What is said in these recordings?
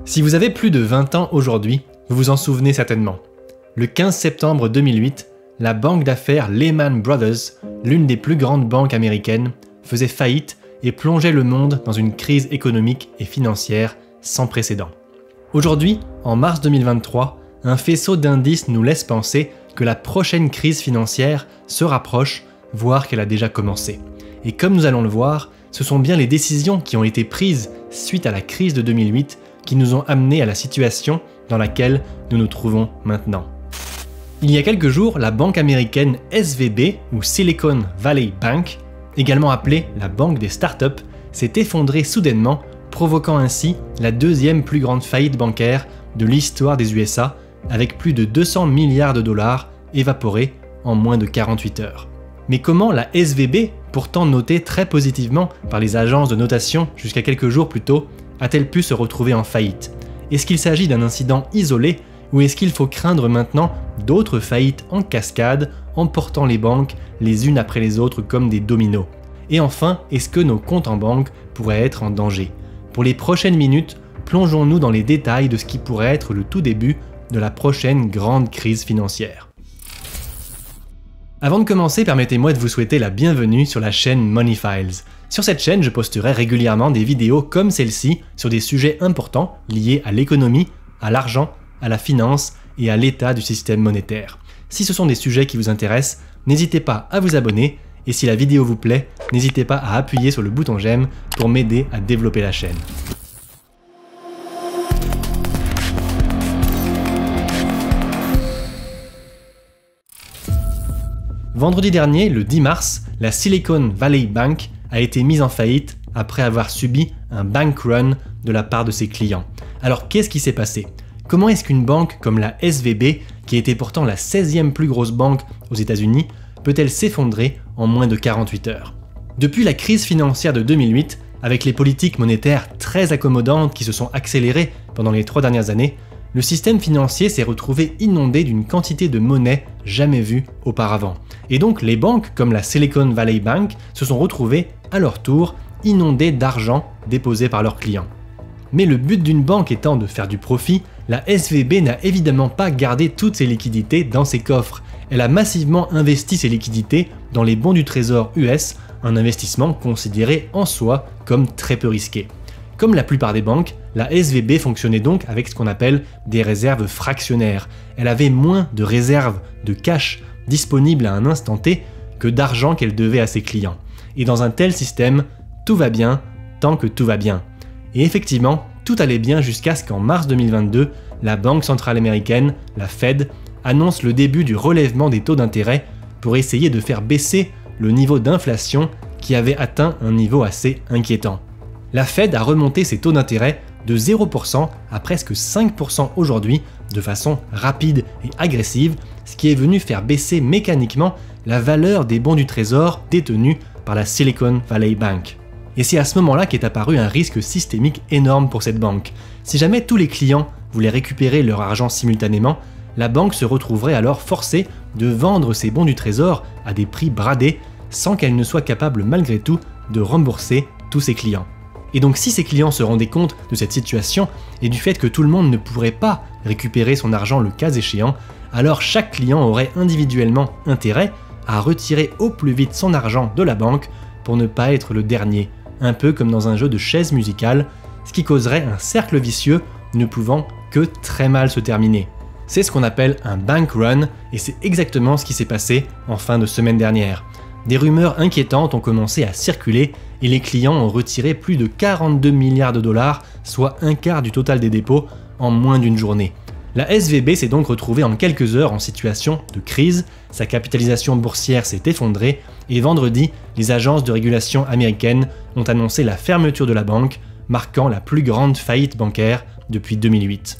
Si vous avez plus de 20 ans aujourd'hui, vous vous en souvenez certainement. Le 15 septembre 2008, la banque d'affaires Lehman Brothers, l'une des plus grandes banques américaines, faisait faillite et plongeait le monde dans une crise économique et financière sans précédent. Aujourd'hui, en mars 2023, un faisceau d'indices nous laisse penser que la prochaine crise financière se rapproche, voire qu'elle a déjà commencé. Et comme nous allons le voir, ce sont bien les décisions qui ont été prises suite à la crise de 2008 qui nous ont amenés à la situation dans laquelle nous nous trouvons maintenant. Il y a quelques jours, la banque américaine SVB, ou Silicon Valley Bank, également appelée la banque des startups, s'est effondrée soudainement, provoquant ainsi la deuxième plus grande faillite bancaire de l'histoire des USA, avec plus de 200 milliards de dollars évaporés en moins de 48 heures. Mais comment la SVB, pourtant notée très positivement par les agences de notation jusqu'à quelques jours plus tôt, a-t-elle pu se retrouver en faillite? Est-ce qu'il s'agit d'un incident isolé ou est-ce qu'il faut craindre maintenant d'autres faillites en cascade, emportant les banques les unes après les autres comme des dominos? Et enfin, est-ce que nos comptes en banque pourraient être en danger? Pour les prochaines minutes, plongeons-nous dans les détails de ce qui pourrait être le tout début de la prochaine grande crise financière. Avant de commencer, permettez-moi de vous souhaiter la bienvenue sur la chaîne Money Files. Sur cette chaîne, je posterai régulièrement des vidéos comme celle-ci sur des sujets importants liés à l'économie, à l'argent, à la finance et à l'état du système monétaire. Si ce sont des sujets qui vous intéressent, n'hésitez pas à vous abonner et si la vidéo vous plaît, n'hésitez pas à appuyer sur le bouton j'aime pour m'aider à développer la chaîne. Vendredi dernier, le 10 mars, la Silicon Valley Bank a été mise en faillite après avoir subi un bank run de la part de ses clients. Alors qu'est-ce qui s'est passé? Comment est-ce qu'une banque comme la SVB, qui était pourtant la 16e plus grosse banque aux États-Unis, peut-elle s'effondrer en moins de 48 heures? Depuis la crise financière de 2008, avec les politiques monétaires très accommodantes qui se sont accélérées pendant les 3 dernières années, le système financier s'est retrouvé inondé d'une quantité de monnaie jamais vue auparavant. Et donc les banques comme la Silicon Valley Bank se sont retrouvées à leur tour inondées d'argent déposé par leurs clients. Mais le but d'une banque étant de faire du profit, la SVB n'a évidemment pas gardé toutes ses liquidités dans ses coffres. Elle a massivement investi ses liquidités dans les bons du trésor US, un investissement considéré en soi comme très peu risqué. Comme la plupart des banques, la SVB fonctionnait donc avec ce qu'on appelle des réserves fractionnaires. Elle avait moins de réserves de cash disponibles à un instant T que d'argent qu'elle devait à ses clients. Et dans un tel système, tout va bien tant que tout va bien. Et effectivement, tout allait bien jusqu'à ce qu'en mars 2022, la Banque centrale américaine, la Fed, annonce le début du relèvement des taux d'intérêt pour essayer de faire baisser le niveau d'inflation qui avait atteint un niveau assez inquiétant. La Fed a remonté ses taux d'intérêt de 0% à presque 5% aujourd'hui de façon rapide et agressive, ce qui est venu faire baisser mécaniquement la valeur des bons du trésor détenus par la Silicon Valley Bank. Et c'est à ce moment-là qu'est apparu un risque systémique énorme pour cette banque. Si jamais tous les clients voulaient récupérer leur argent simultanément, la banque se retrouverait alors forcée de vendre ses bons du trésor à des prix bradés sans qu'elle ne soit capable malgré tout de rembourser tous ses clients. Et donc si ses clients se rendaient compte de cette situation et du fait que tout le monde ne pourrait pas récupérer son argent le cas échéant, alors chaque client aurait individuellement intérêt à retirer au plus vite son argent de la banque pour ne pas être le dernier, un peu comme dans un jeu de chaises musicales, ce qui causerait un cercle vicieux ne pouvant que très mal se terminer. C'est ce qu'on appelle un bank run et c'est exactement ce qui s'est passé en fin de semaine dernière. Des rumeurs inquiétantes ont commencé à circuler et les clients ont retiré plus de 42 milliards de dollars, soit un quart du total des dépôts, en moins d'une journée. La SVB s'est donc retrouvée en quelques heures en situation de crise, sa capitalisation boursière s'est effondrée et vendredi, les agences de régulation américaines ont annoncé la fermeture de la banque, marquant la plus grande faillite bancaire depuis 2008.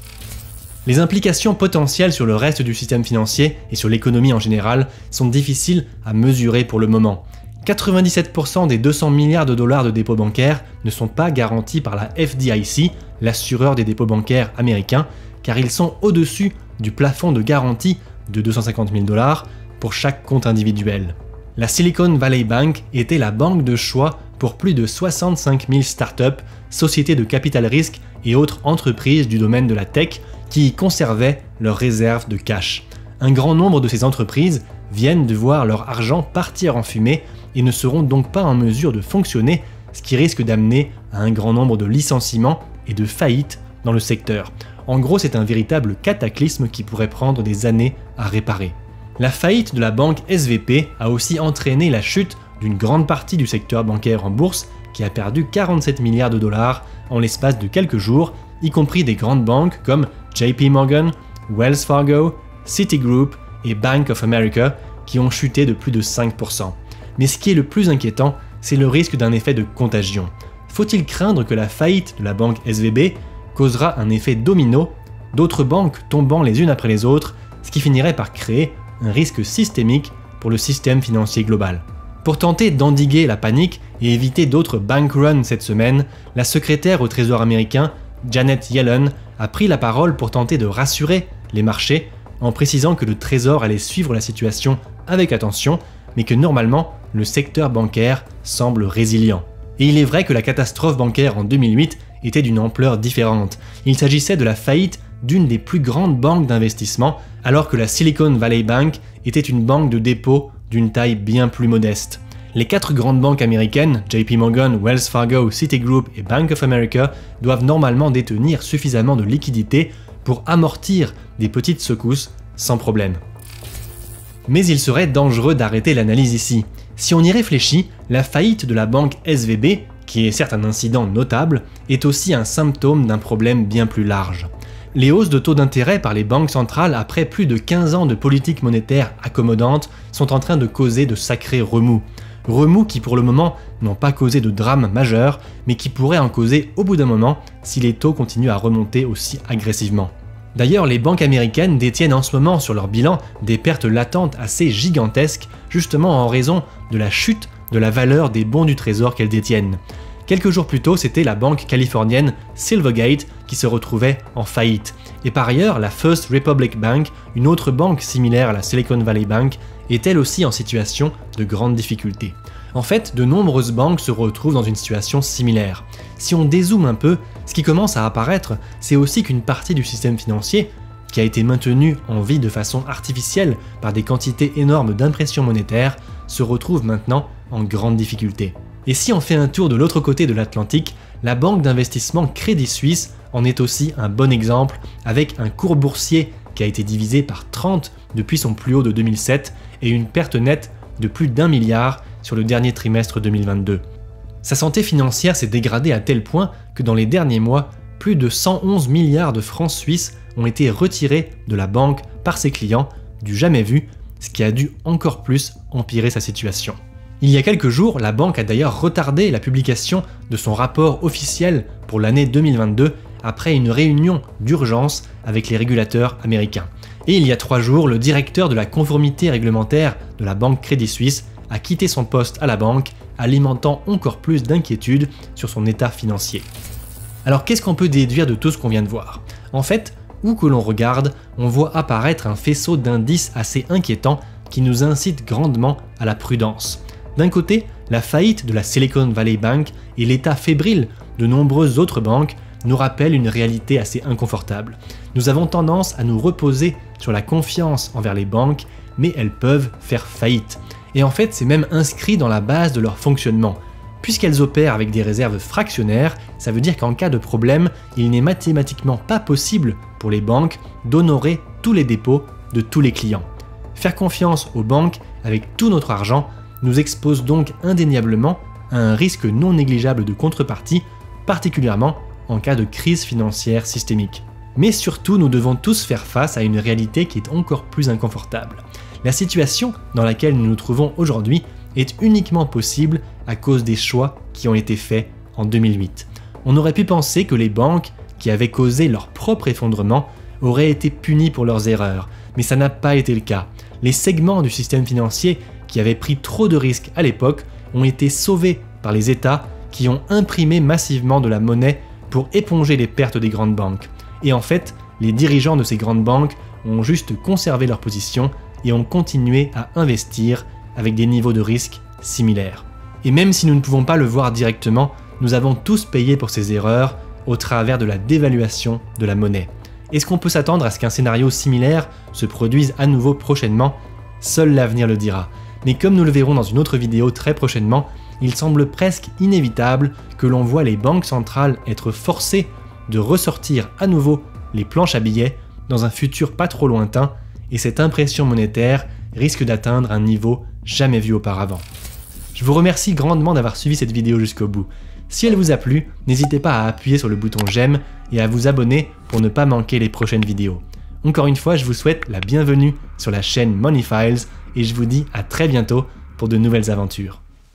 Les implications potentielles sur le reste du système financier et sur l'économie en général sont difficiles à mesurer pour le moment. 97% des 200 milliards de dollars de dépôts bancaires ne sont pas garantis par la FDIC, l'assureur des dépôts bancaires américains, car ils sont au-dessus du plafond de garantie de 250 000 $ pour chaque compte individuel. La Silicon Valley Bank était la banque de choix pour plus de 65 000 startups, sociétés de capital risque et autres entreprises du domaine de la tech qui y conservaient leurs réserves de cash. Un grand nombre de ces entreprises viennent de voir leur argent partir en fumée et ne seront donc pas en mesure de fonctionner, ce qui risque d'amener à un grand nombre de licenciements et de faillites dans le secteur. En gros, c'est un véritable cataclysme qui pourrait prendre des années à réparer. La faillite de la banque SVB a aussi entraîné la chute d'une grande partie du secteur bancaire en bourse qui a perdu 47 milliards de dollars en l'espace de quelques jours, y compris des grandes banques comme JP Morgan, Wells Fargo, Citigroup et Bank of America qui ont chuté de plus de 5%. Mais ce qui est le plus inquiétant, c'est le risque d'un effet de contagion. Faut-il craindre que la faillite de la banque SVB causera un effet domino, d'autres banques tombant les unes après les autres, ce qui finirait par créer un risque systémique pour le système financier global? Pour tenter d'endiguer la panique et éviter d'autres bank runs cette semaine, la secrétaire au Trésor américain, Janet Yellen, a pris la parole pour tenter de rassurer les marchés en précisant que le Trésor allait suivre la situation avec attention, mais que normalement, le secteur bancaire semble résilient. Et il est vrai que la catastrophe bancaire en 2008 était d'une ampleur différente. Il s'agissait de la faillite d'une des plus grandes banques d'investissement, alors que la Silicon Valley Bank était une banque de dépôt d'une taille bien plus modeste. Les 4 grandes banques américaines, JP Morgan, Wells Fargo, Citigroup et Bank of America, doivent normalement détenir suffisamment de liquidités pour amortir des petites secousses sans problème. Mais il serait dangereux d'arrêter l'analyse ici. Si on y réfléchit, la faillite de la banque SVB, qui est certes un incident notable, est aussi un symptôme d'un problème bien plus large. Les hausses de taux d'intérêt par les banques centrales après plus de 15 ans de politique monétaire accommodante sont en train de causer de sacrés remous. Remous qui pour le moment n'ont pas causé de drame majeur, mais qui pourraient en causer au bout d'un moment si les taux continuent à remonter aussi agressivement. D'ailleurs, les banques américaines détiennent en ce moment sur leur bilan des pertes latentes assez gigantesques, justement en raison de la chute de la valeur des bons du trésor qu'elles détiennent. Quelques jours plus tôt, c'était la banque californienne Silvergate qui se retrouvait en faillite. Et par ailleurs, la First Republic Bank, une autre banque similaire à la Silicon Valley Bank, est elle aussi en situation de grande difficulté. En fait, de nombreuses banques se retrouvent dans une situation similaire. Si on dézoome un peu, ce qui commence à apparaître, c'est aussi qu'une partie du système financier, qui a été maintenue en vie de façon artificielle par des quantités énormes d'impressions monétaires, se retrouve maintenant en grande difficulté. Et si on fait un tour de l'autre côté de l'Atlantique, la banque d'investissement Crédit Suisse en est aussi un bon exemple, avec un cours boursier qui a été divisé par 30 depuis son plus haut de 2007 et une perte nette de plus d'1 milliard sur le dernier trimestre 2022. Sa santé financière s'est dégradée à tel point que dans les derniers mois, plus de 111 milliards de francs suisses ont été retirés de la banque par ses clients, du jamais vu, ce qui a dû encore plus empirer sa situation. Il y a quelques jours, la banque a d'ailleurs retardé la publication de son rapport officiel pour l'année 2022 après une réunion d'urgence avec les régulateurs américains. Et il y a 3 jours, le directeur de la conformité réglementaire de la banque Crédit Suisse a quitté son poste à la banque, alimentant encore plus d'inquiétudes sur son état financier. Alors qu'est-ce qu'on peut déduire de tout ce qu'on vient de voir? En fait, où que l'on regarde, on voit apparaître un faisceau d'indices assez inquiétants qui nous incite grandement à la prudence. D'un côté, la faillite de la Silicon Valley Bank et l'état fébrile de nombreuses autres banques nous rappellent une réalité assez inconfortable. Nous avons tendance à nous reposer sur la confiance envers les banques, mais elles peuvent faire faillite. Et en fait, c'est même inscrit dans la base de leur fonctionnement. Puisqu'elles opèrent avec des réserves fractionnaires, ça veut dire qu'en cas de problème, il n'est mathématiquement pas possible pour les banques d'honorer tous les dépôts de tous les clients. Faire confiance aux banques avec tout notre argent nous expose donc indéniablement à un risque non négligeable de contrepartie, particulièrement en cas de crise financière systémique. Mais surtout, nous devons tous faire face à une réalité qui est encore plus inconfortable. La situation dans laquelle nous nous trouvons aujourd'hui est uniquement possible à cause des choix qui ont été faits en 2008. On aurait pu penser que les banques, qui avaient causé leur propre effondrement, auraient été punies pour leurs erreurs, mais ça n'a pas été le cas. Les segments du système financier qui avaient pris trop de risques à l'époque ont été sauvés par les États qui ont imprimé massivement de la monnaie pour éponger les pertes des grandes banques. Et en fait, les dirigeants de ces grandes banques ont juste conservé leur position et ont continué à investir avec des niveaux de risque similaires. Et même si nous ne pouvons pas le voir directement, nous avons tous payé pour ces erreurs au travers de la dévaluation de la monnaie. Est-ce qu'on peut s'attendre à ce qu'un scénario similaire se produise à nouveau prochainement? Seul l'avenir le dira. Mais comme nous le verrons dans une autre vidéo très prochainement, il semble presque inévitable que l'on voit les banques centrales être forcées de ressortir à nouveau les planches à billets dans un futur pas trop lointain, et cette impression monétaire risque d'atteindre un niveau jamais vu auparavant. Je vous remercie grandement d'avoir suivi cette vidéo jusqu'au bout. Si elle vous a plu, n'hésitez pas à appuyer sur le bouton j'aime et à vous abonner pour ne pas manquer les prochaines vidéos. Encore une fois, je vous souhaite la bienvenue sur la chaîne Money Files et je vous dis à très bientôt pour de nouvelles aventures.